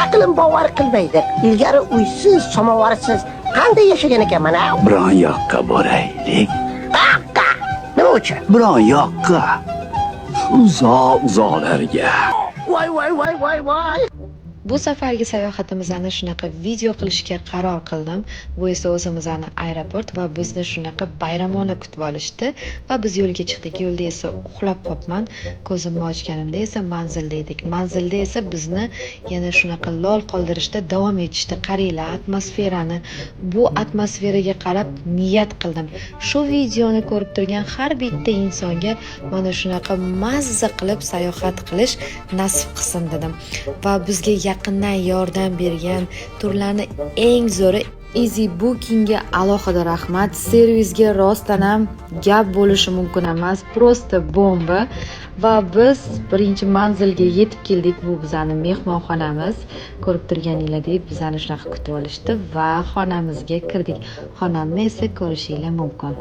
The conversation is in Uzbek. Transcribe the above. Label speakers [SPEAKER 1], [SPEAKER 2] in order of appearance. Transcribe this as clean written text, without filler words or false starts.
[SPEAKER 1] aqlim bovar qilmaydi. Ilgari uysiz, samovarsiz qanday yashagan ekanman a?
[SPEAKER 2] Biron yoqqa boraylik.
[SPEAKER 1] Qayoqqa? Nima uchun?
[SPEAKER 2] Biron yoqqa. Uzoq-uzoqlarga.
[SPEAKER 1] Voy.
[SPEAKER 3] Bu safargi sayohatimizni shunaqa video qilishga qaror qildim. Bu esa o'zimizni aeroport va bizni shunaqa bayramona kutib olishdi va biz yo'lga chiqdik. Yo'lda esa uxlab qopman. Ko'zimni ochganimda esa manzilda edik. Manzilda esa bizni yana shunaqa lol qoldirishda davom etishdi. Qaranglar, atmosferani, bu atmosferaga qarab niyat qildim. Shu videoni ko'rib turgan har bitta insonga mana shunaqa mazza qilib sayohat qilish nasib qilsin dedim. Va bizga yaqindan yordam bergan turlarni eng zo'ri Easy Bookingga alohida rahmat. Servisga rostdan ham gap bo'lishi mumkin emas, prosta bomba. Va biz birinchi manzilga yetib keldik. Bu bizning mehmonxonamiz. Ko'rib turganinglardek bizani shunaqa kutib olishdi va xonamizga kirdik. Xonamni esa ko'rishingiz mumkin.